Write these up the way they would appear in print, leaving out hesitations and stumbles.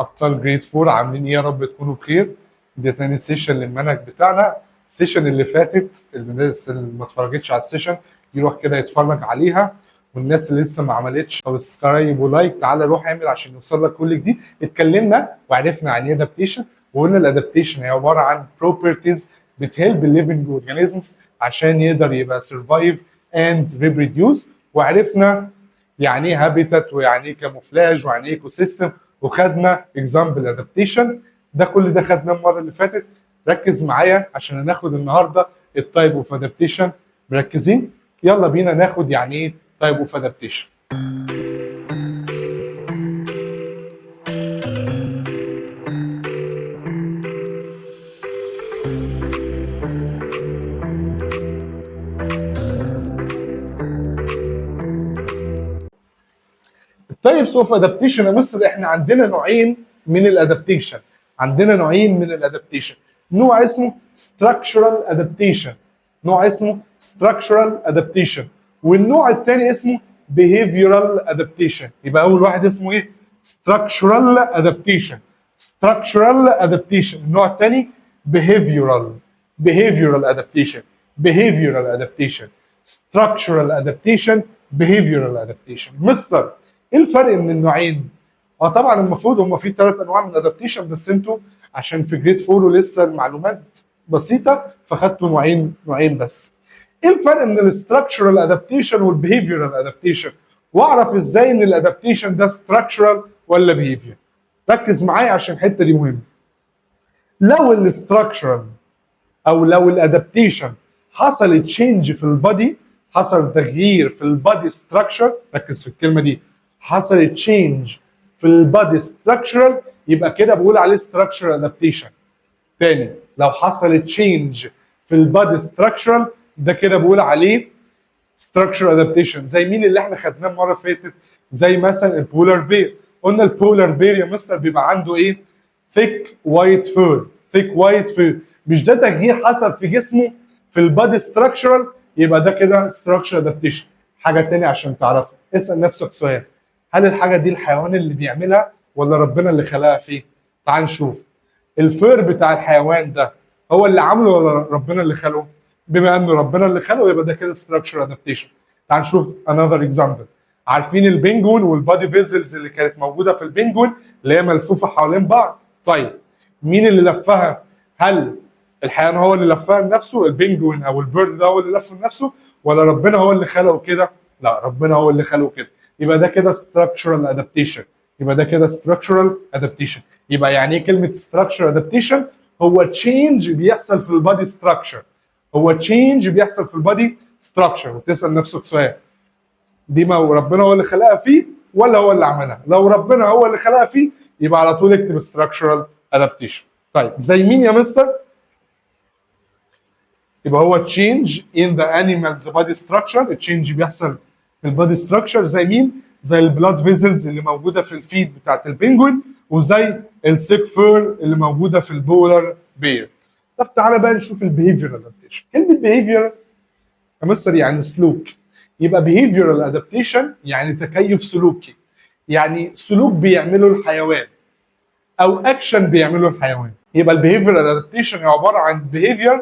ابطال جريد 4 عاملين ايه؟ يا رب تكونوا بخير. ده تاني سيشن للمنهج بتاعنا. السيشن اللي فاتت الناس اللي ما اتفرجتش على السيشن يروح كده يتفرج عليها، والناس اللي لسه ما عملتش سبسكرايب ولايك تعالى روح اعمل عشان يوصل لك كل جديد. اتكلمنا وعرفنا عن ايه ادابتيشن، وقلنا الادابتيشن هي عباره عن بروبرتيز بتهلب الليفنج اورجانيزمز عشان يقدر يبقى سرفايف اند ريبروديوس، وعرفنا يعني ايه هابيتات ويعني ايه كاموفلاج ويعني ايه ايكو سيستم، وخدنا اكزامبل ادابتيشن. ده كل ده خدناه المره اللي فاتت. ركز معايا عشان هناخد النهارده التايب اوف ادابتيشن. مركزين؟ يلا بينا ناخد يعني ايه تايب اوف ادابتيشن. التايبس اوف ادابتيشن يا مستر، احنا عندنا نوعين من الادابتيشن. عندنا نوعين من الادابتيشن. نوع اسمه structural adaptation، نوع اسمه structural adaptation، والنوع الثاني اسمه behavioral adaptation. يبقى اول واحد اسمه ايه؟ structural adaptation. structural adaptation. النوع الثاني behavioral. behavioral adaptation. behavioral adaptation. structural adaptation. behavioral adaptation. مستر ايه الفرق من النوعين؟ طبعا المفروض هم في 3 انواع من الادابتيشن، بس انتوا عشان في جريد 4 ولسه المعلومات بسيطه فخدتوا نوعين بس. ايه الفرق من الاستراكشرال ادابتيشن والبيهيفيرال ادابتيشن؟ واعرف ازاي ان الادابتيشن ده ستراكشرال ولا بيهيفير؟ ركز معايا عشان الحته دي مهمه. لو الاستراكشرال او لو الادابتيشن حصل تشينج في البادي، حصل تغيير في البادي ستراكشر، ركز في الكلمه دي، حصل تشينج في البادي ستراكشرال، يبقى كده بقول عليه ستراكشر ادابتيشن. تاني، لو حصل تشينج في البادي ستراكشرال ده كده بقول عليه ستراكشر ادابتيشن. زي مين اللي احنا خدناه المره اللي فاتت؟ زي مثلا البولار بير. قلنا البولار بير يا مستر بيبقى عنده ايه؟ ثيك وايت فور. ثيك وايت فور. مش ده تغيير حصل في جسمه في البادي ستراكشرال؟ يبقى ده كده ستراكشر ادابتيشن. حاجه تانية عشان تعرفها، اسال نفسك سؤال: هل الحاجه دي الحيوان اللي بيعملها ولا ربنا اللي خلقها فيه؟ تعال نشوف. الفير بتاع الحيوان ده هو اللي عامله ولا ربنا اللي خلقه؟ بما انه ربنا اللي خلقه يبقى ده كده ستراكشر ادابتيشن. تعال نشوف انذر اكزامبل. عارفين البنجون والبادي فيزلز اللي كانت موجوده في البنجون اللي هي ملفوفه حوالين بعض؟ طيب مين اللي لفها؟ هل الحيوان هو اللي لفها لنفسه، البنجون او البيرد ده هو اللي لفه لنفسه، ولا ربنا هو اللي خلقه كده؟ لا، ربنا هو اللي خلقه كده. يبقى ده كده structural adaptation. يبقى ده كده structural adaptation. يبقى يعني ايه كلمه structural adaptation؟ هو تشينج بيحصل في البادي ستراكشر. هو تشينج بيحصل في البادي ستراكشر. وتسال نفسك سؤال: دي ما ربنا هو اللي خلقها فيه ولا هو اللي عملها؟ لو ربنا هو اللي خلقها فيه يبقى على طول اكتب structural adaptation. طيب زي مين يا مستر؟ يبقى هو change in the animal's body structure. التشينج بيحصل في البادي ستراكشر. زي مين؟ زي البلاد فيزلز اللي موجوده في الفيد بتاعت البنجوين، وزي السيك فير اللي موجوده في البولار بير. طب تعالى بقى نشوف البيهيفيرال ادابتيشن. كلمه بيهيفير يا مستر يعني سلوك. يبقى behavioral adaptation يعني تكيف سلوكي، يعني سلوك بيعمله الحيوان او اكشن بيعمله الحيوان. يبقى البيهيفيرال ادابتيشن هي عباره عن behavior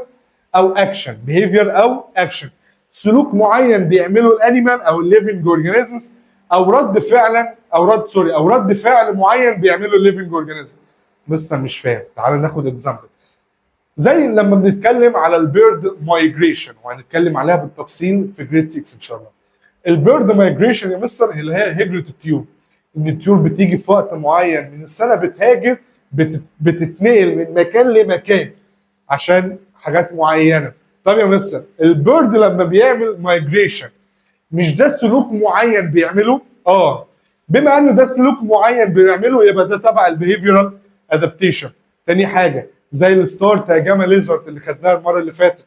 او اكشن، behavior او اكشن، سلوك معين بيعمله الانيمال او الليفنج اورجانيزمز، او رد فعلا او رد فعل معين بيعمله الليفنج اورجانيزم. مستر مش فاهم، تعالى ناخد اكزامبل. زي لما بنتكلم على البيرد مايجريشن، وهنتكلم عليها بالتفصيل في جريد 6 ان شاء الله. البيرد مايجريشن يا مستر اللي هي هجره الطيور. ان الطيور بتيجي في وقت معين من السنه بتهاجر، بتتنقل من مكان لمكان عشان حاجات معينه. طب يا مستر البيرد لما بيعمل مايجريشن مش ده سلوك معين بيعمله؟ بما انه ده سلوك معين بيعمله يبقى ده تبع البيهيفيرال ادابتيشن. تاني حاجه زي الستارت يا جاما ليزرد اللي خدناها المره اللي فاتت،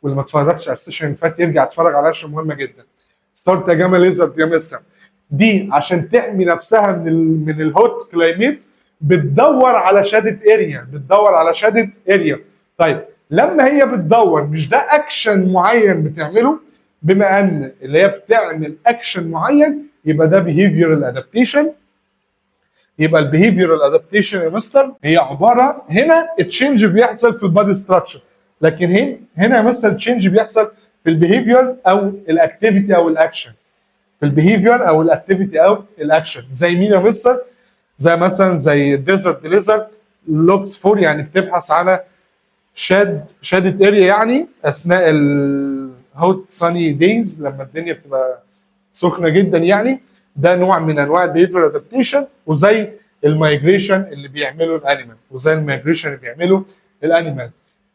واللي ما اتفرجش على السيشن اللي فات يرجع يتفرج عليها عشان مهمه جدا. ستارت يا جاما ليزرد يا مستر دي عشان تحمي نفسها من الهوت كلايميت بتدور على شادد اريا، بتدور على شادد اريا. طيب لما هي بتدور مش ده اكشن معين بتعمله؟ بما ان اللي هي بتعمل اكشن معين يبقى ده behavioral adaptation. يبقى البيهيفيرال ادابتيشن يا مستر هي عباره هنا التشينج بيحصل في البادي ستراكشر، لكن هنا يا مستر التشينج بيحصل في البيهيفير او الاكتيفيتي او الاكشن. في البيهيفير او الاكتيفيتي او الاكشن زي مين يا مستر؟ زي مثلا زي ديزرت ليزرد لوكس فور، يعني بتبحث على شادت اريا يعني اثناء الهوت ساني دايز لما الدنيا بتبقى سخنه جدا يعني. ده نوع من انواع البيهيفير ادابتيشن، وزي المايجريشن اللي بيعمله الانيمال.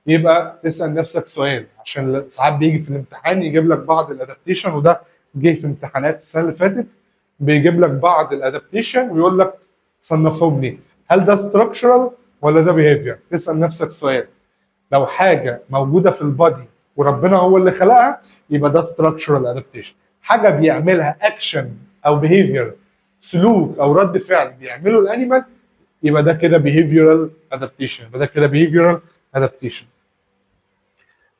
يبقى تسال نفسك سؤال، عشان ساعات بيجي في الامتحان يجيب لك بعض الادابتيشن، وده جه في امتحانات السنه اللي فاتت، بيجيب لك بعض الادابتيشن ويقول لك صنفهم لي، هل ده ستراكشرال ولا ده بيهيفير؟ تسال نفسك سؤال. لو حاجه موجوده في البادي وربنا هو اللي خلقها يبقى ده ستراكشرال ادابتيشن. حاجه بيعملها اكشن او بيهيفير، سلوك او رد فعل بيعمله الانيمال، يبقى ده كده بيهيفيرال ادابتيشن.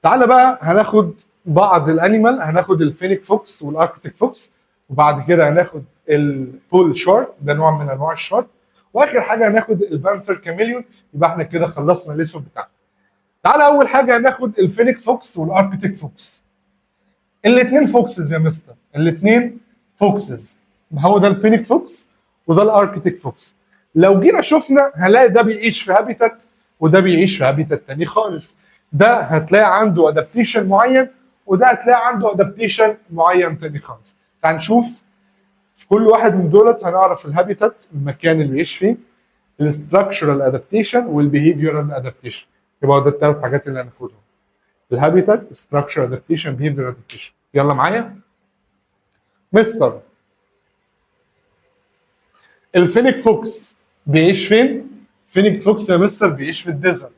تعالى بقى هناخد بعض الانيمال، هناخد الفينيك فوكس والاركتيك فوكس، وبعد كده هناخد البول شارك، ده نوع من انواع الشارك، واخر حاجه هناخد البانثر كاميليون. يبقى احنا كده خلصنا الليسون بتاعنا. تعالى اول حاجه هناخد الفينيك فوكس والاركتيك فوكس. الاثنين فوكسز يا مستر، الاثنين فوكسز، هو ده الفينيك فوكس وده الاركتيك فوكس. لو جينا شفنا هنلاقي ده بيعيش في هابيتات وده بيعيش في هابيتات تاني خالص. ده هتلاقي عنده ادابتيشن معين وده هتلاقي عنده ادابتيشن معين تاني خالص. تعال نشوف في كل واحد من دولت، هنعرف الهابيتات المكان اللي بيعيش فيه، الاستراكشرال ادابتيشن والبيهيفيورال ادابتيشن. يبقى ده الثلاث حاجات اللي هناخدهم: الهابيتات، ستراكشر ادابتيشن، بيهيفير ادابتيشن. يلا معايا مستر. الفينيك فوكس بيعيش فين؟ فينيك فوكس يا مستر بيعيش في الديزرت.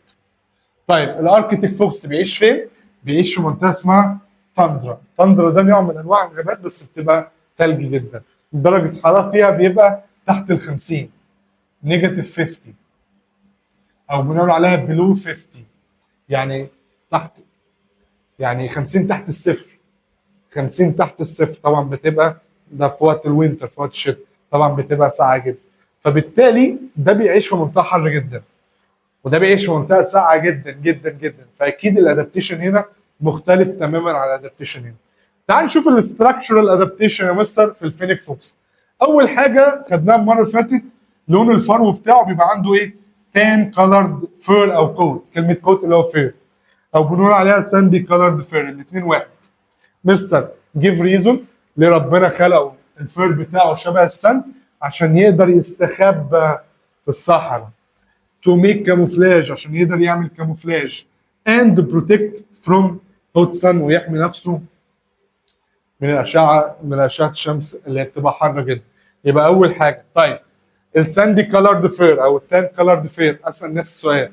طيب الاركتيك فوكس بيعيش فين؟ بيعيش في منطقه اسمها تندرا. تندرا ده نوع من انواع الغابات بس بتبقى ثلج جدا، درجه الحراره فيها بيبقى تحت ال 50، نيجاتيف 50، او بنقول عليها بلو 50، يعني تحت، يعني 50 تحت الصفر. 50 تحت الصفر طبعا بتبقى ده في وقت الوينتر، في وقت الشتاء طبعا بتبقى ساقعه جدا. فبالتالي ده بيعيش في منطقه حر جدا وده بيعيش في منطقه ساقعه جدا جدا جدا، فاكيد الادابتيشن هنا مختلف تماما عن الادابتيشن هنا. تعال نشوف الاستراكشرال ادابتيشن يا مستر في الفينيك فوكس. اول حاجه خدناها المره اللي فاتت، لون الفرو بتاعه بيبقى عنده ايه؟ تان كولرد فير او كوت، كلمه كوت اللي هو فير، او بنقول عليها ساندي كولرد فير، الاثنين واحد. مستر جيف ريزون ليه ربنا خلقه الفير بتاعه شبه السن؟ عشان يقدر يستخبى في الصحراء. تو ميك كاموفلاج، عشان يقدر يعمل كاموفلاج. اند بروتكت فروم هوت سن، ويحمي نفسه من اشعه الشمس اللي بتبقى حاره جدا. يبقى اول حاجه. طيب الساندي كولرد فير او التان كولرد فير، اسال نفس السؤال،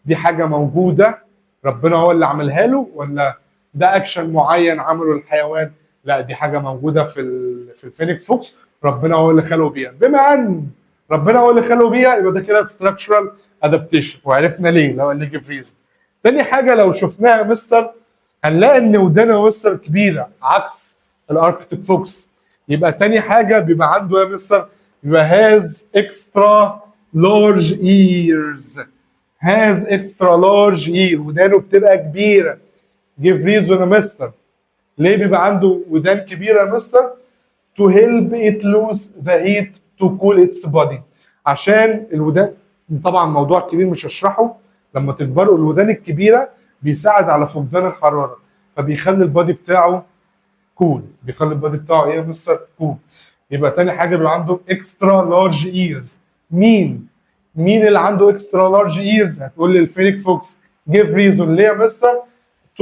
دي حاجه موجوده ربنا هو اللي عملها له ولا ده اكشن معين عمله الحيوان؟ لا، دي حاجه موجوده في الفينيك فوكس، ربنا هو اللي خلقه بيها. بما ان ربنا هو اللي خلقه بيها يبقى ده كده ستراكشرال ادابتيشن، وعرفنا ليه لو اللي جه فريزن. تاني حاجه لو شفناها مستر هنلاقي ان ودانه مستر كبيره عكس الاركتيك فوكس. يبقى تاني حاجه بيبقى عنده يا مستر يبقى هاز اكسترا لارج ايرز. هاز اكسترا لارج اير، ودانه بتبقى كبيره. جيف ريزون يا مستر ليه بيبقى عنده ودان كبيره يا مستر؟ to help it lose the heat to cool its body. عشان الودان طبعا موضوع كبير مش هشرحه، لما تكبروا الودان الكبيره بيساعد على فقدان الحراره، فبيخلي البادي بتاعه كول. بيخلي البادي بتاعه ايه يا مستر؟ كول. يبقى تاني حاجه بيبقى عنده اكسترا لارج ايرز. مين اللي عنده اكسترا لارج ايرز؟ هتقول لي الفينيك فوكس. جيف ريزون ليه يا مستر؟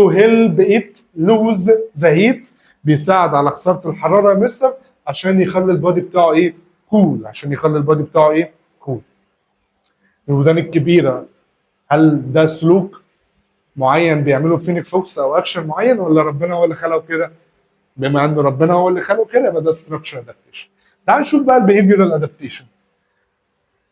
to help it lose the heat، بيساعد على خساره الحراره يا مستر، عشان يخلي البادي بتاعه ايه؟ كول. عشان يخلي البادي بتاعه ايه؟ كول. الودان الكبيره، هل ده سلوك معين بيعمله فينيك فوكس او اكشن معين ولا ربنا هو اللي خلقه كده؟ بما ان ربنا هو اللي خلقه كده يبقى ده ستراكشر ادابتيشن. تعال نشوف بقى البيهيفيرال ادابتيشن.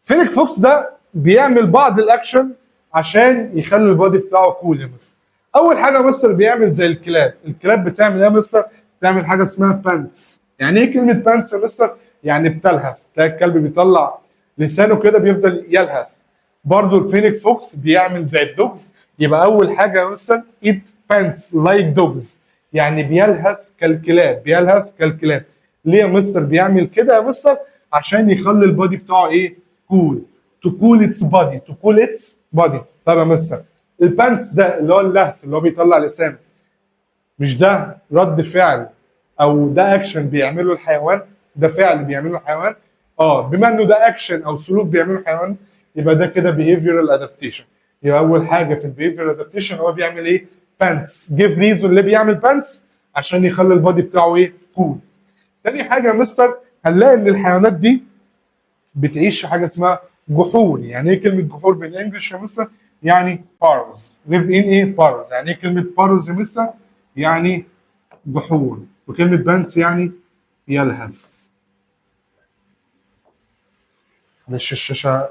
فينيك فوكس ده بيعمل بعض الاكشن عشان يخلي البادي بتاعه كول يا مستر. اول حاجه يا مستر بيعمل زي الكلاب. الكلاب بتعمل ايه يا مستر؟ بتعمل حاجه اسمها بانتس. يعني ايه كلمه بانتس يا مستر؟ يعني بتلهف. تلاقي الكلب بيطلع لسانه كده بيفضل يلهث. برضو الفينيك فوكس بيعمل زي الدوجز. يبقى اول حاجه مثلا it pants like dogs، يعني بيلهث كالكلاب، بيلهث كالكلاب. ليه يا مستر بيعمل كده يا مستر؟ عشان يخلي البادي بتاعه ايه؟ كول. to cool its body to cool its body. طب يا مستر البانتس ده اللي هو اللهث اللي هو بيطلع لسانه، مش ده رد فعل او ده اكشن بيعمله الحيوان؟ ده فعل بيعمله الحيوان. بما انه ده اكشن او سلوك بيعمله الحيوان، يبقى ده كده behavioral adaptation. يبقى اول حاجه في behavioral adaptation هو بيعمل ايه؟ بانتس. جيف ريزون اللي بيعمل بانتس عشان يخلي البادي بتاعه ايه؟ كول. تاني حاجه يا مستر هنلاقي ان الحيوانات دي بتعيش في حاجه اسمها جحور. يعني ايه كلمه جحور بالانجلش يا مستر؟ يعني بارز. live in ايه؟ بارز. يعني ايه كلمه بارز يا مستر؟ يعني جحور. وكلمه بانس يعني يلهث. معلش الشاشه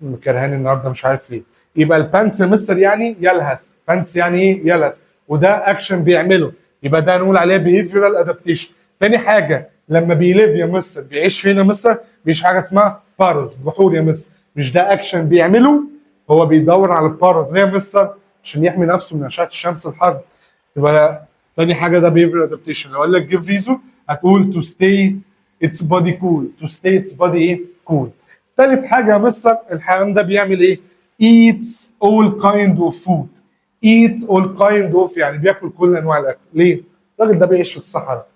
مكرهاني النهارده مش عارف ليه. يبقى البانس يا مستر يعني يلهث. بانس يعني ايه؟ يلهث. وده اكشن بيعمله، يبقى ده نقول عليه behavioral adaptation. تاني حاجه لما بيليف يا مستر بيعيش فين يا مستر؟ بيعيش حاجه اسمها بارز، جحور يا مستر. مش ده اكشن بيعمله، هو بيدور على البارز. ليه يا مستر؟ عشان يحمي نفسه من اشعه الشمس الحر. يبقى تاني حاجه ده behavioral adaptation. لو قال لك give reason هتقول to stay its body cool. to stay its body ايه؟ cool. تالت حاجه يا مستر الحيوان ده بيعمل ايه؟ eats all kind of food. eats all kind of يعني بياكل كل انواع الاكل. ليه؟ الراجل ده بيعيش في الصحراء،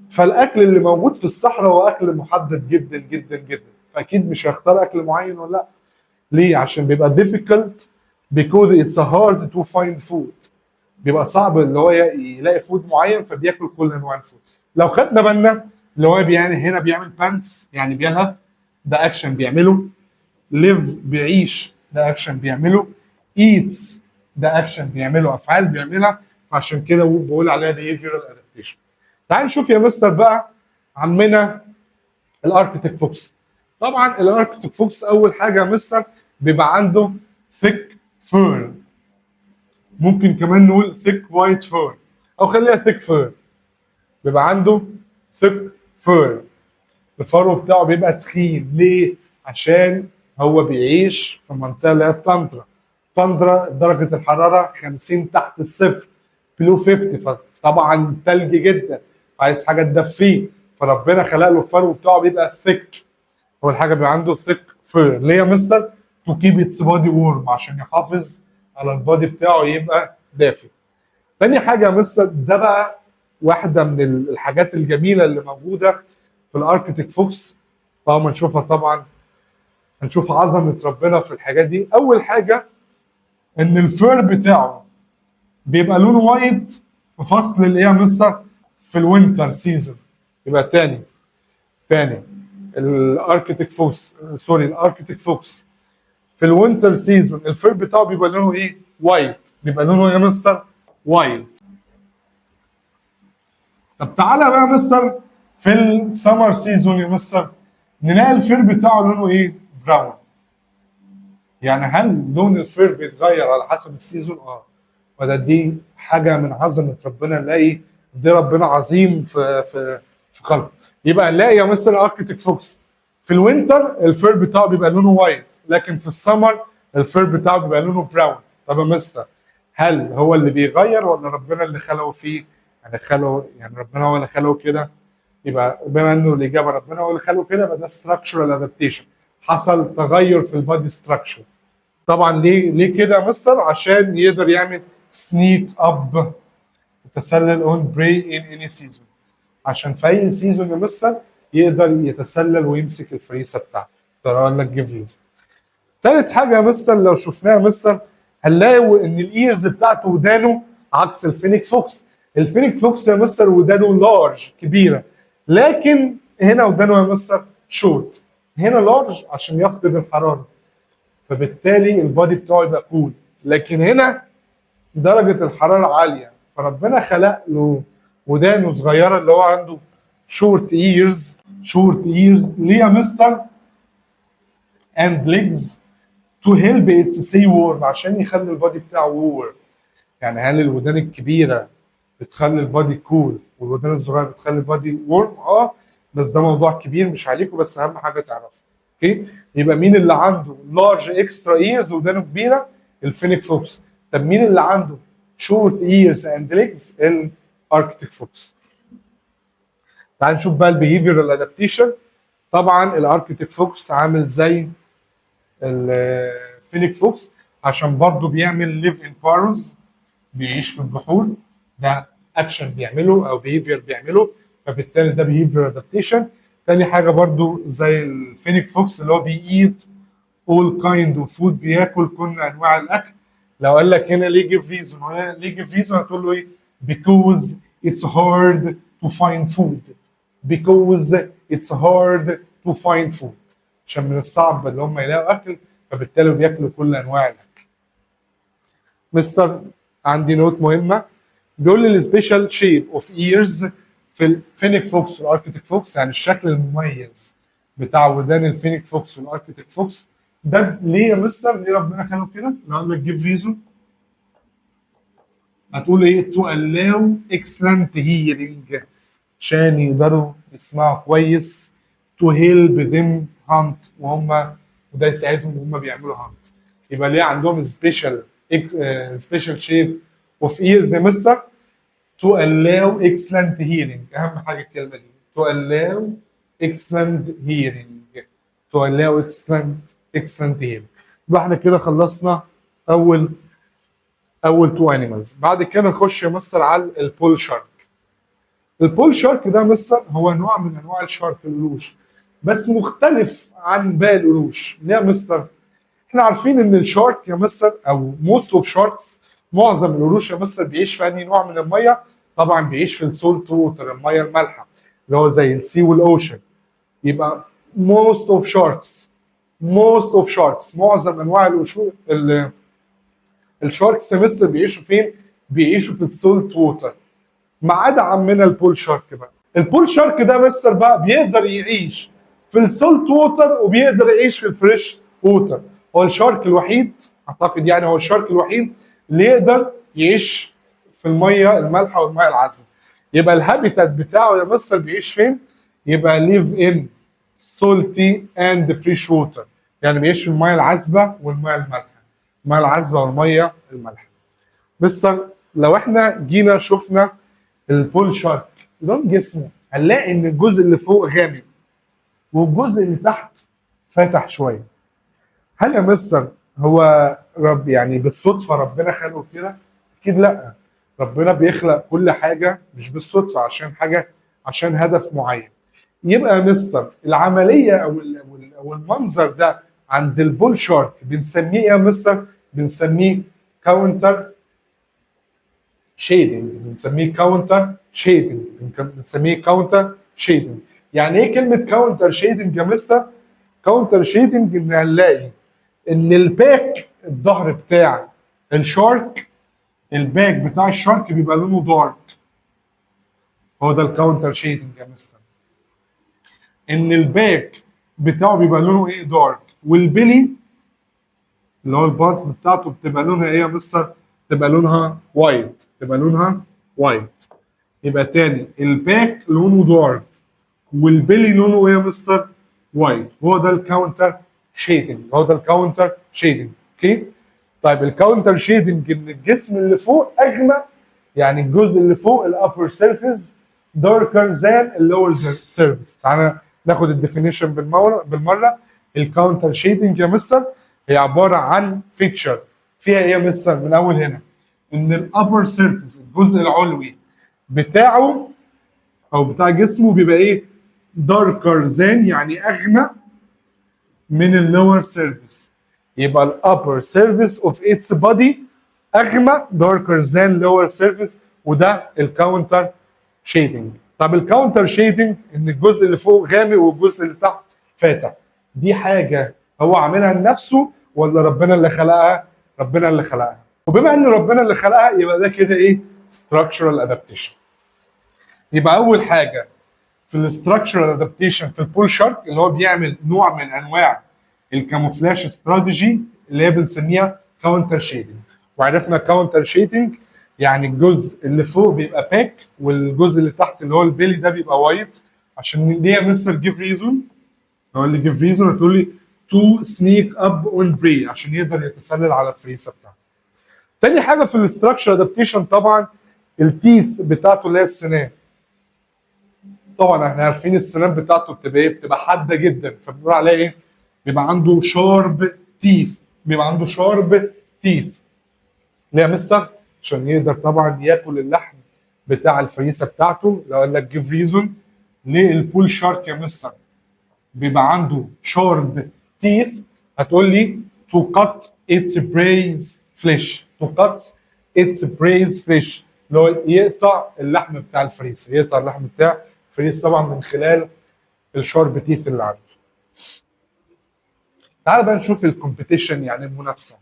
فالاكل اللي موجود في الصحراء هو اكل محدد جدا جدا جدا، فاكيد مش هيختار اكل معين ولا لا. ليه؟ عشان بيبقى difficult because it's hard to find food. بيبقى صعب اللي هو يلاقي فود معين فبياكل كل انواع الفود. لو خدنا بالنا اللي هو يعني هنا بيعمل بانتس يعني بيلهث، ده اكشن بيعمله. ليف بيعيش، ده اكشن بيعمله. ايتس ده اكشن بيعمله، افعال بيعملها. فعشان كده بقول عليها behavioral adaptation. تعال نشوف يا مستر بقى عمنا الاركتيك فوكس. طبعا الاركتيك فوكس اول حاجه يا مستر بيبقى عنده thick fur. ممكن كمان نقول thick white fur او خليها thick fur. بيبقى عنده thick fur. الفرو بتاعه بيبقى تخين. ليه؟ عشان هو بيعيش في منطقه اللي هي التندرا. تندرا درجه الحراره 50 تحت الصفر، بلو 50، فطبعا ثلج جدا، عايز حاجه تدفيه. فربنا خلق له الفرو بتاعه بيبقى thick. اول حاجه بيبقى عنده thick fur. ليه يا مستر؟ تو كيب اتس بادي وورم، عشان يحافظ على البادي بتاعه يبقى دافي. تاني حاجه يا مستر ده بقى واحده من الحاجات الجميله اللي موجوده في الاركتيك فوكس. طبعا نشوفها طبعا، هنشوف عظمه ربنا في الحاجات دي. اول حاجه ان الفير بتاعه بيبقى لونه وايت في فصل اللي هي مستر في الوينتر سيزون. يبقى تاني الاركتيك فوكس، سوري الاركتيك فوكس في الوينتر سيزون الفير بتاعه بيبقى لونه ايه؟ وايت. بيبقى لونه يا مستر وايت. طب تعالى بقى يا مستر في السمر سيزون يا مستر نلاقي الفير بتاعه لونه ايه؟ براون. يعني هل لون الفير بيتغير على حسب السيزون؟ وده دي حاجه من عظمه ربنا. نلاقي دي ربنا عظيم في خلقه. يبقى نلاقي يا مستر اركتيك فوكس في الوينتر الفير بتاعه بيبقى لونه وايت، لكن في السمر الفير بتاعه بيبقى لونه براون. طب يا مستر هل هو اللي بيغير ولا ربنا اللي خلقه فيه؟ يعني ربنا هو اللي خلقه كده. يبقى بما انه الاجابه ربنا هو اللي خلقه كده يبقى ده structural adaptation. حصل تغير في البادي ستراكشر. طبعا ليه كده يا مستر؟ عشان يقدر يعمل سنيك اب يتسلل اون براي ان اني سيزون. عشان في اي سيزون يا مستر يقدر يتسلل ويمسك الفريسه بتاعته. اقول لك جيف ريزون. ثالث حاجه يا مستر لو شفناها يا مستر هنلاقي ان الايرز بتاعته ودانه عكس الفينيك فوكس. الفينيك فوكس يا مستر ودانه لارج كبيره، لكن هنا ودانه يا مستر شورت. هنا لارج عشان يفقد الحراره، فبالتالي البادي بتاعه يبقى كول. لكن هنا درجه الحراره عاليه، فربنا خلق له ودانه صغيره اللي هو عنده شورت ايرز. شورت ايرز ليه يا مستر؟ اند ليجز تو هيلب ات سي وورم، عشان يخلي البادي بتاعه وورم. يعني هل الودان الكبيره بتخلي البادي كول والودان الصغيره بتخلي البادي وورم؟ بس ده موضوع كبير مش عليكم، بس اهم حاجه تعرفوا. اوكي، يبقى مين اللي عنده لارج اكسترا ايرز ودانه كبيره؟ الفينيك فوكس. طب مين اللي عنده شورت ايرز اند ليجز؟ الاركتيك فوكس. تعال نشوف بقى البيهيفيرال ادابتيشن. طبعا الاركتيك فوكس عامل زي الفينيك فوكس عشان برضه بيعمل ليف ان بارز، بيعيش في البحور. ده اكشن بيعمله او بيهيفير بيعمله، فبالتالي ده بيهيفير ادابتيشن. تاني حاجه برضو زي الفينيك فوكس اللي هو بييت اول كايند اوف فود، بياكل كل انواع الاكل. لو قال لك هنا ليه جيف ريزون وهنا ليه جيف ريزون، هتقول له ايه؟ because it's hard to find food. because it's hard to find food. عشان من الصعب اللي هم يلاقوا اكل، فبالتالي بياكلوا كل انواع الاكل. مستر عندي نوت مهمه، بيقول لي السبيشال شيب اوف ايرز في الفينيك فوكس والاركتيك فوكس، يعني الشكل المميز بتاع ودان الفينيك فوكس والاركتيك فوكس ده ليه يا مستر؟ ليه ربنا خلقه كده؟ لو قال لك جيف ريزون هتقول ايه؟ تو allow excellent hearing، عشان يقدروا يسمعوا كويس. تو هيلب ذيم هانت، وده يساعدهم وهم بيعملوا هانت. يبقى ليه عندهم سبيشال شيب اوف ايرز يا مستر؟ to allow excellent hearing. اهم حاجه الكلمه دي، to allow excellent hearing. to allow excellent hearing. يبقى احنا كده خلصنا اول تو انيمالز. بعد كده نخش يا مستر على البول شارك. البول شارك ده مستر هو نوع من انواع الشارك القروش، بس مختلف عن باقي القروش. ليه يا مستر؟ احنا عارفين ان الشارك يا مستر او موست اوف شاركس، معظم القروش يا مستر بيعيش في انهي نوع من الميه؟ طبعا بيعيش في السولت ووتر، الميه المالحه اللي هو زي السي والاوشن. يبقى موست اوف شاركس معظم انواع الشاركس يا مستر بيعيشوا فين؟ بيعيشوا في السولت ووتر، ما عدا عمنا البول شارك بقى. البول شارك ده مستر بقى بيقدر يعيش في السولت ووتر وبيقدر يعيش في الفريش ووتر. هو الشارك الوحيد، اعتقد يعني هو الشارك الوحيد اللي يقدر يعيش في الميه المالحه والميه العذبه. يبقى الهابيتات بتاعه يا مستر بيعيش فين؟ يبقى ليف ان سولتي اند فريش ووتر، يعني بيعيش في الميه العذبه والميه المالحه، الميه العذبه والميه المالحه. مستر لو احنا جينا شفنا البول شارك لون جسمه، هنلاقي ان الجزء اللي فوق غامق والجزء اللي تحت فاتح شويه. هل يا مستر هو رب يعني بالصدفه ربنا خلقه كده؟ اكيد لا، ربنا بيخلق كل حاجه مش بالصدفه، عشان حاجه، عشان هدف معين. يبقى يا مستر العمليه او المنظر ده عند البول شارك بنسميه ايه يا مستر؟ بنسميه كاونتر شيدنج. بنسميه كاونتر شيدنج. يعني ايه كلمه كاونتر شيدنج يا مستر؟ كاونتر شيدنج ان هنلاقي ان الباك، الظهر بتاع الشارك، الباك بتاع الشارك بيبقى لونه دارك. هو ده الكاونتر شيدنج يا مستر، ان الباك بتاعه بيبقى لونه ايه؟ دارك. والبلي اللي هو البارت بتاعته بتبقى لونها ايه يا مستر؟ تبقى لونها وايت، يبقى تاني الباك لونه دارك والبلي لونه ايه يا مستر؟ وايت. هو ده الكاونتر شيدنج، اوكي. طيب الكاونتر شيدنج ان الجسم اللي فوق اغمق، يعني الجزء اللي فوق الابر سيرفيس داركر ذان اللور سيرفيس. تعالى ناخد الديفينيشن بالمره. الكاونتر شيدنج يا مستر هي عباره عن فيتشر فيها ايه يا مستر؟ من اول هنا ان الابر سيرفيس الجزء العلوي بتاعه او بتاع جسمه بيبقى ايه؟ داركر ذان، يعني اغمق من اللور سيرفيس. يبقى الابر سيرفيس اوف اتس بودي اغمق، داركر ذان لور سيرفيس، وده الكاونتر شيدنج. طب الكاونتر شيدنج ان الجزء اللي فوق غامق والجزء اللي تحت فاتح، دي حاجه هو عاملها لنفسه ولا ربنا اللي خلقها؟ ربنا اللي خلقها. وبما ان ربنا اللي خلقها يبقى ده كده ايه؟ structural adaptation. يبقى اول حاجه في الاستراكشرال ادابتيشن في البول شارك اللي هو بيعمل نوع من انواع الكاموفلاج استراتيجي اللي هي بنسميها كاونتر شيدنج. وعرفنا كاونتر شيدنج يعني الجزء اللي فوق بيبقى باك والجزء اللي تحت اللي هو البيلي ده بيبقى وايت. عشان ليه يا مستر؟ جيف ريزون. لو اللي جيف ريزون هتقول لي تو سنيك اب اون بري عشان يقدر يتسلل على الفريسه بتاعته. تاني حاجه في الاستراكشر ادابتيشن طبعا التيث بتاعته اللي هي السنان. طبعا احنا عارفين السنان بتاعته بتبقى ايه؟ بتبقى حاده جدا، فبنقول عليها ايه؟ بيبقى عنده شارب تيث، بيبقى عنده شارب تيث. ليه يا مستر؟ عشان يقدر طبعا ياكل اللحم بتاع الفريسه بتاعته. لو قال لك جيف ريزون ليه البول شارك يا مستر بيبقى عنده شارب تيث، هتقول لي to cut its prey's flesh. to cut its prey's flesh اللي هو يقطع اللحم بتاع الفريسه، يقطع اللحم بتاع الفريسه طبعا من خلال الشارب تيث اللي عنده. تعال بقى نشوف الكومبيتيشن يعني المنافسه.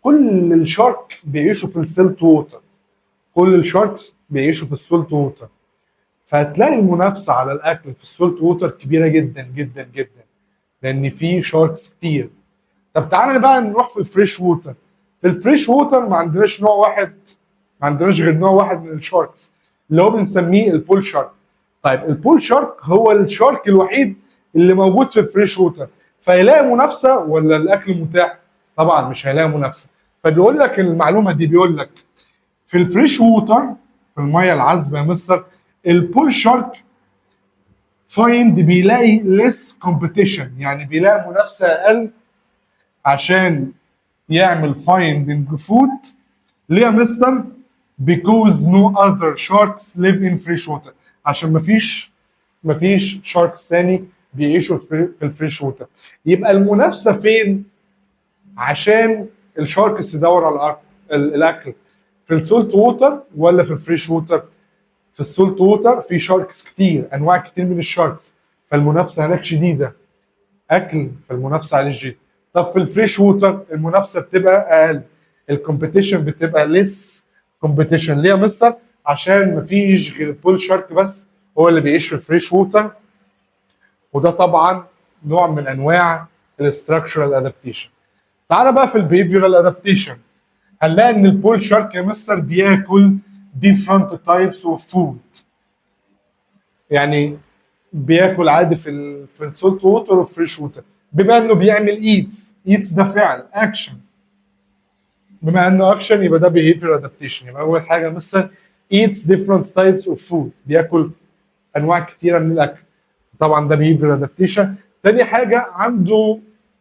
كل الشارك بيعيشوا في السيلت ووتر، كل الشارك بيعيشوا في السولت ووتر، فهتلاقي المنافسه على الاكل في السولت ووتر كبيره جدا جدا جدا لان في شاركس كتير. طب تعالى بقى نروح في الفريش ووتر. في الفريش ووتر ما عندناش نوع واحد، ما عندناش غير نوع واحد من الشاركس اللي هو بنسميه البول شارك. طيب البول شارك هو الشارك الوحيد اللي موجود في الفريش ووتر، فيلاقي منافسه ولا الاكل متاح؟ طبعا مش هيلاقي منافسه. فبيقول لك المعلومه دي، بيقول لك في الفريش ووتر في الميه العذبه يا مستر البول شارك فايند بيلاقي less competition، يعني بيلاقي منافسه اقل عشان يعمل finding food. ليه يا مستر؟ because no other sharks live in fresh water، عشان مفيش شاركس تاني بيعيشوا في الفريش ووتر. يبقى المنافسه فين عشان الشاركس تدور على الاكل؟ في السولت ووتر ولا في الفريش ووتر؟ في السولت ووتر في شاركس كتير، انواع كتير من الشاركس، فالمنافسه هناك شديده، اكل فالمنافسه عليه شديده. طب في الفريش ووتر المنافسه بتبقى اقل، الكومبيتيشن بتبقى ليس كومبيتيشن. ليه يا مستر؟ عشان مفيش غير البول شارك بس هو اللي بيعيش في الفريش ووتر، وده طبعا نوع من انواع الاستراكشرال ادابتيشن. تعالى بقى في البيهيفيرال ادابتيشن، هنلاقي ان البول شارك يا مستر بياكل different types of food، يعني بياكل عادي في السولت ووتر والفريش ووتر. بما انه بيعمل ايتس ده فعل اكشن، بما انه اكشن يبقى ده behavior adaptation. يبقى اول حاجه مثلا eats different types of food، بياكل انواع كثيره من الاكل، طبعا ده behavior adaptation. تاني حاجه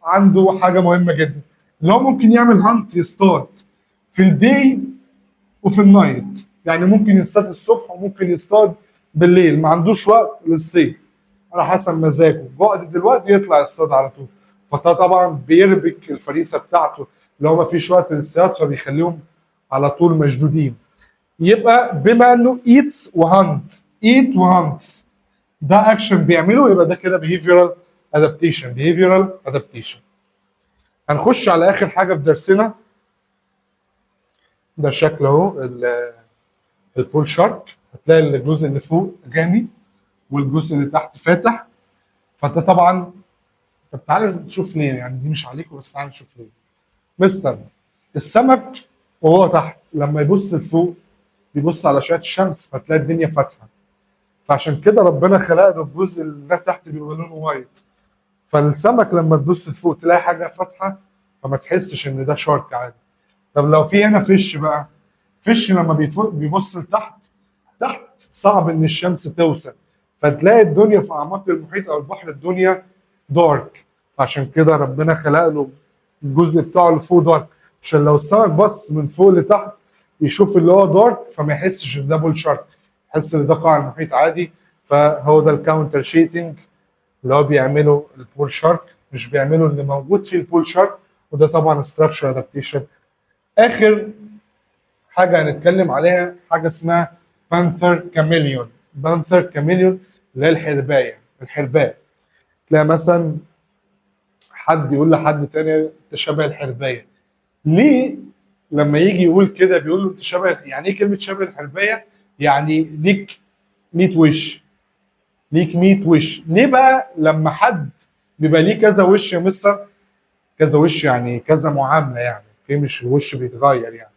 عنده حاجه مهمه جدا، اللي هو ممكن يعمل هانت، يصطاد في الداي وفي النايت، يعني ممكن يصطاد الصبح وممكن يصطاد بالليل، ما عندوش وقت للصيد على حسب مزاجه، وقت دلوقتي يطلع يصطاد على طول. فده طبعا بيربك الفريسه بتاعته لو ما فيش وقت للصياد، فبيخليهم على طول مشدودين. يبقى بما انه ايتس وهانت، ايت وهانت ده اكشن بيعمله، يبقى ده كده behavioral adaptation. هنخش على اخر حاجه في درسنا، ده شكل اهو البول شارك. هتلاقي الجزء اللي فوق غامي والجزء اللي تحت فاتح، فانت طبعا. طب تعالى نشوف ليه، يعني دي مش عليكم بس تعالى نشوف ليه. مستر السمك وهو تحت لما يبص لفوق بيبص على اشعه الشمس، فتلاقي الدنيا فاتحه، فعشان كده ربنا خلق له الجزء اللي تحت بيبقى لونه وايت. فالسمك لما تبص لفوق تلاقي حاجه فاتحه فما تحسش ان ده شارك عادي. طب لو في هنا فيش بقى، فيش لما بيبص لتحت، تحت صعب ان الشمس توصل، فتلاقي الدنيا في اعماق المحيط او البحر الدنيا دارك، عشان كده ربنا خلق له الجزء بتاعه اللي فوق دارك، عشان لو السمك بص من فوق لتحت يشوف اللي هو دارك فما يحسش ان ده بول شارك، يحس ان ده قاع المحيط عادي. فهو ده الكاونتر شيتنج اللي هو بيعمله البول شارك، مش بيعمله اللي موجود في البول شارك، وده طبعا ستراكشر ادابتيشن. اخر حاجه هنتكلم عليها حاجه اسمها بانثر كاميليون. بانثر كاميليون اللي هي الحربايه. تلاقي مثلا حد يقول لحد تاني انت شبه الحربايه. ليه لما يجي يقول كده بيقول له انت شبه؟ يعني ايه كلمه شبه الحربايه؟ يعني ليك 100 وش، ليك 100 وش. ليه بقى لما حد بيبقى ليه كذا وش يا مستر؟ كذا وش يعني كذا معامله، يعني مش الوش بيتغير يعني.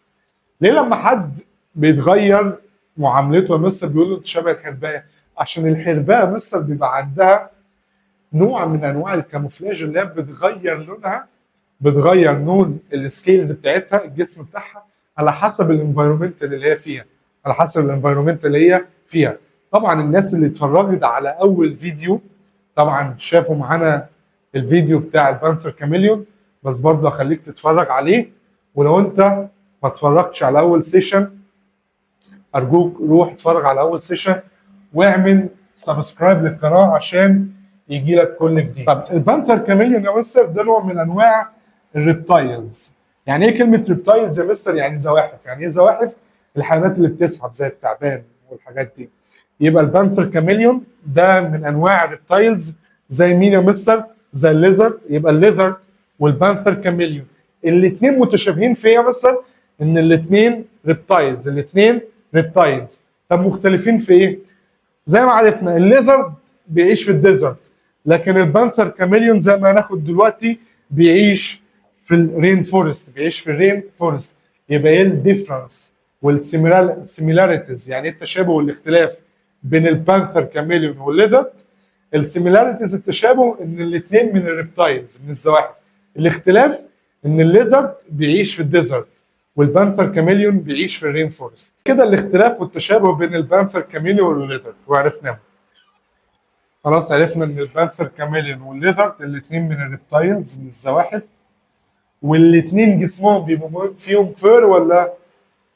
ليه لما حد بيتغير معاملته يا مستر بيقول له انت شبه الحربايه؟ عشان الحربايه يا مستر بيبقى عندها نوع من انواع الكاموفلاج اللي هي بتغير لونها، بتغير لون السكيلز بتاعتها، الجسم بتاعها، على حسب الانفايرمنت اللي هي فيها، على حسب الانفايرمنت اللي هي فيها. طبعا الناس اللي اتفرجت على اول فيديو طبعا شافوا معانا الفيديو بتاع البانثر كاميليون، بس برضه هخليك تتفرج عليه. ولو انت ما اتفرجتش على اول سيشن ارجوك روح اتفرج على اول سيشن واعمل سبسكرايب للقناه عشان يجي لك كل جديد. طب البانثر كاميليون يا مستر ده نوع من انواع الريبتايلز. يعني ايه كلمه ريبتايلز يا مستر؟ يعني زواحف. يعني ايه زواحف؟ الحيوانات اللي بتزحف زي التعبان والحاجات دي. يبقى البانثر كاميليون ده من انواع الريبتايلز. زي مين يا مستر؟ زي الليزرد. يبقى الليزرد والبانثر كاميليون الاثنين متشابهين في ايه يا مستر؟ ان الاثنين ريبتايلز، الاثنين ريبتايلز. طب مختلفين في ايه؟ زي ما عرفنا الليزرد بيعيش في الديزرت، لكن البانثر كاميليون زي ما هناخد دلوقتي بيعيش في الرين فورست، بيعيش في الرين فورست. يبقى ايه الديفرنس والسيميلاريتيز؟ يعني ايه التشابه والاختلاف بين البانثر كاميليون والليزرد؟ السيميلاريتيز التشابه ان الاثنين من الريبتايلز، من الزواحف. الاختلاف ان الليزرد بيعيش في الديزرت والبانثر كاميليون بيعيش في الرين فورست. كده الاختلاف والتشابه بين البانثر كاميليون والليزرد وعرفناهم. خلاص عرفنا ان البانثر كاميليون والليزرد الاثنين من الريبتايلز، من الزواحف، والاثنين جسمهم بيبقى فيهم فير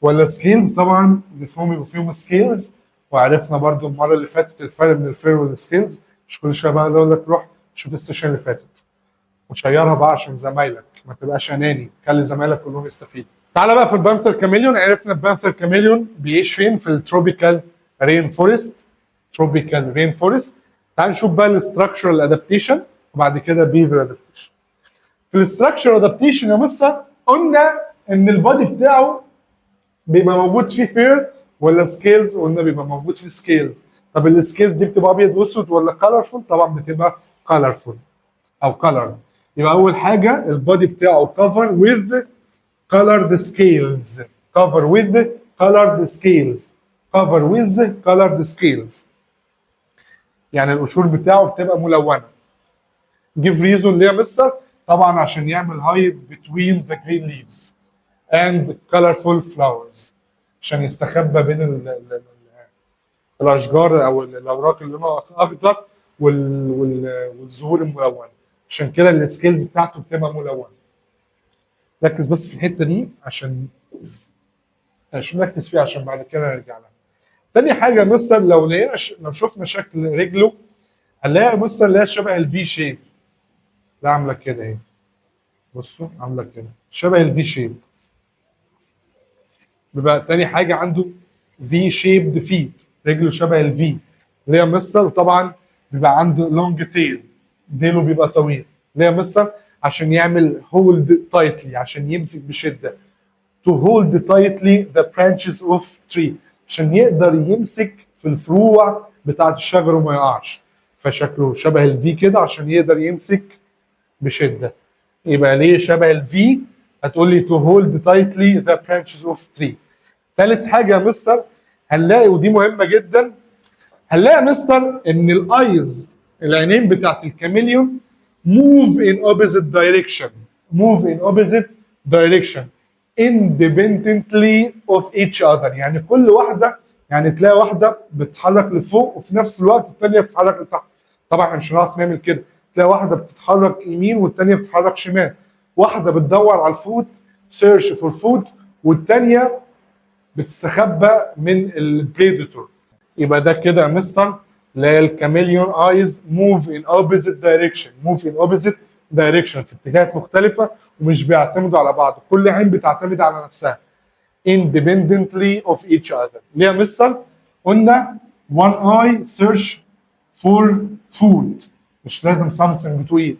ولا سكيلز. طبعا جسمهم بيبقى فيهم سكيلز، وعرفنا برضو المره اللي فاتت الفرق بين الفير والسكيلز. مش كل شويه بقى اقول لك روح شوف السيشن اللي فاتت وشيرها بقى عشان زمايلك، ما تبقاش اناني، خلي زمايلك كلهم يستفيدوا. تعالى بقى في البانثر كاميليون. عرفنا البانثر كاميليون بيعيش فين؟ في التروبيكال رين فورست. تروبيكال رين فورست. تعال نشوف بقى الاستراكشرال ادابتيشن وبعد كده بيفر ادابتيشن. في الاستراكشرال ادابتيشن يا مستر قلنا ان البادي بتاعه بيبقى موجود فيه فير ولا سكيلز؟ قلنا بيبقى موجود فيه سكيلز. طب السكيلز دي بتبقى ابيض واسود ولا كلرفول؟ طبعا بتبقى كلرفول او كلر. يبقى اول حاجه البادي بتاعه cover with colored scales. cover with colored scales. cover with colored scales. يعني القشور بتاعه بتبقى ملونه. give reason ليه يا مستر؟ طبعا عشان يعمل hide between the green leaves and colorful flowers، عشان يستخبى بين الاشجار او الاوراق اللي لونها اخضر والزهور الملونه. عشان كده السكيلز بتاعته بتبقى ملونه. ركز بس في الحته دي عشان نركز فيها عشان بعد كده نرجع لها. تاني حاجه يا مستر لو لقينا لو شفنا شكل رجله هنلاقي مستر اللي هي شبه الفي شيب. لا عامله كده اهي. بصوا عامله كده شبه الفي شيب. بيبقى تاني حاجه عنده في شيبد فيت، رجله شبه الفي. ليه يا مستر؟ طبعا بيبقى عنده لونج تيل، ديله بيبقى طويل. ليه يا مستر؟ عشان يعمل هولد تايتلي، عشان يمسك بشده. to hold tightly the branches of tree، عشان يقدر يمسك في الفروع بتاعت الشجر وما يقعش. فشكله شبه الفي كده عشان يقدر يمسك بشده. يبقى ليه شبه الفي؟ هتقول لي to hold tightly the branches of tree. ثالث حاجه يا مستر هنلاقي، ودي مهمه جدا، هنلاقي يا مستر ان الايز، العينين بتاعت الكاميليون move in opposite direction. move in opposite direction independently of each other. يعني كل واحده، يعني تلاقي واحده بتتحرك لفوق وفي نفس الوقت الثانيه بتتحرك لتحت. طبعا احنا مش هنعرف نعمل كده. تلاقي واحده بتتحرك يمين والثانيه بتتحرك شمال. واحده بتدور على الفود سيرش فور فود، والثانيه بتستخبى من البريدتور. يبقى ده كده يا مستر لا الكاميليون ايز موف ان اوبوزيت دايركشن. موف ان اوبوزيت دايركشن في اتجاهات مختلفه ومش بيعتمدوا على بعض، كل عين بتعتمد على نفسها independently of each other. ليه يا مستر؟ قلنا one eye search for food، مش لازم something to eat.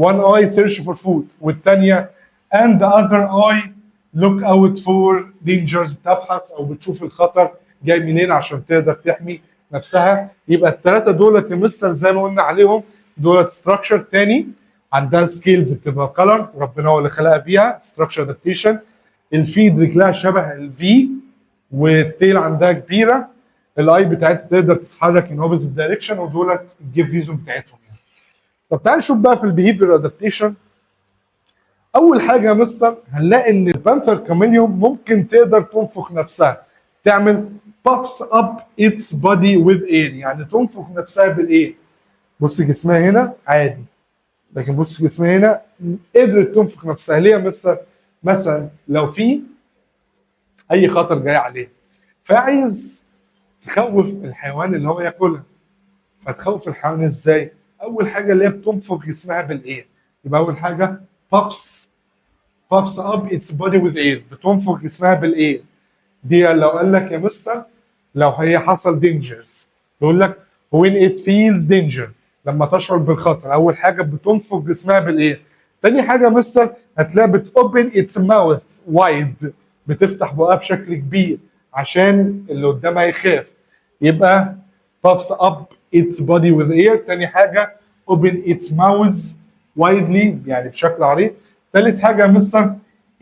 one eye search for food والثانيه and the other eye look out for dangers، بتبحث او بتشوف الخطر جاي منين عشان تقدر تحمي نفسها. يبقى الثلاثه دولت يا مستر زي ما قلنا عليهم دولت ستراكشر. تاني عندها سكيلز بتبقى كلر، ربنا هو اللي خلقها بيها ستراكشر ادابتيشن. الفيد رجلها شبه الفي والتيل عندها كبيره. الاي بتاعتها تقدر تتحرك ان اوبوزيت دايركشن، ودولت الجيف ريزون بتاعتهم يعني. طب تعال نشوف بقى في البيهيفير ادابتيشن. اول حاجه يا مستر هنلاقي ان البانثر كاميليون ممكن تقدر تنفخ نفسها، تعمل puffs up its body with air، يعني تنفخ نفسها بالايه؟ بص جسمها هنا عادي، لكن بص جسمها هنا قدرت تنفخ نفسها. ليه يا مستر؟ مثلا لو في اي خطر جاي عليه فعايز تخوف الحيوان اللي هو ياكلها، فتخوف الحيوان ازاي؟ اول حاجه اللي هي بتنفخ جسمها بالايه، يبقى اول حاجه puffs up its body with air، بتنفخ جسمها بالايه. دي لو قال لك يا مستر لو هي حصل dangers، يقول لك when it feels danger، لما تشعر بالخطر اول حاجه بتنفخ جسمها بالايه. تاني حاجه يا مستر هتلاقيها بتopen its mouth wide، بتفتح بقها بشكل كبير عشان اللي قدامها يخاف، يبقى puffs up its body with air. تاني حاجه open its mouth widely، يعني بشكل عريض. تالت حاجه يا مستر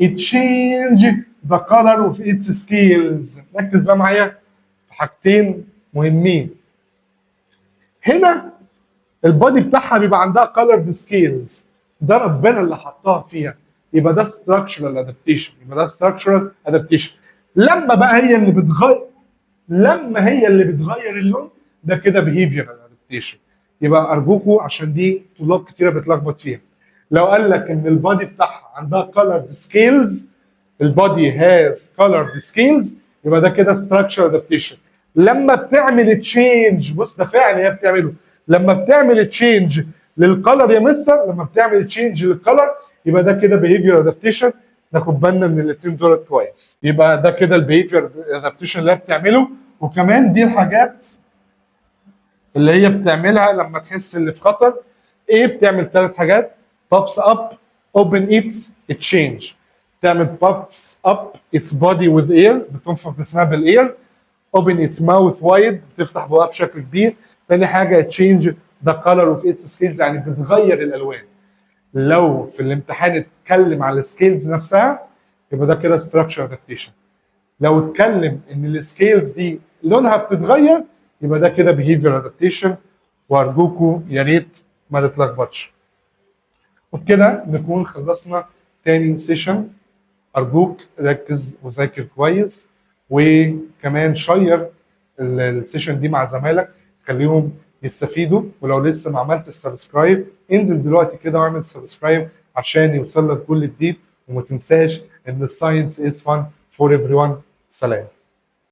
it change the color of its scales. ركز بقى معايا في حاجتين مهمين. هنا البادي بتاعها بيبقى عندها colored scales، ده ربنا اللي حطها فيها، يبقى ده structural adaptation، يبقى ده structural adaptation. لما بقى هي اللي بتغير، لما هي اللي بتغير اللون، ده كده behavioral adaptation. يبقى ارجوكوا عشان دي طلاب كتيره بتلخبط فيها، لو قال لك ان البادي بتاعها عندها colored scales، البادي هاز colored scales، يبقى ده كده structural adaptation. لما بتعمل تشينج، بص ده فعل هي بتعمله، لما بتعمل تشينج للكلر يا مستر، لما بتعمل تشينج للكلر يبقى ده كده behavior adaptation. ناخد بالنا من الاثنين دول كويس. يبقى ده كده البيهيفير ادابتيشن اللي هي بتعمله. وكمان دي الحاجات اللي هي بتعملها لما تحس ان في خطر. ايه بتعمل؟ ثلاث حاجات: puffs up, open its change، تعمل puffs up its body with air، بتنفخ جسمها بالاير. open its mouth wide، بتفتح بقها بشكل كبير. تاني حاجه change the color of its scales، يعني بتغير الالوان. لو في الامتحان اتكلم على السكيلز نفسها يبقى ده كده structure adaptation. لو اتكلم ان السكيلز دي لونها بتتغير يبقى ده كده behavior adaptation. وارجوكوا يا ريت ما تتلخبطش. وبكده نكون خلصنا تاني سيشن. ارجوك ركز وذاكر كويس، وكمان شير السيشن دي مع زمايلك خليهم يستفيدوا. ولو لسه ما عملتش سبسكرايب انزل دلوقتي كده واعمل سبسكرايب عشان يوصل لك كل جديد. وما تنساش ان الساينس از فان فور ايفري ون. سلام.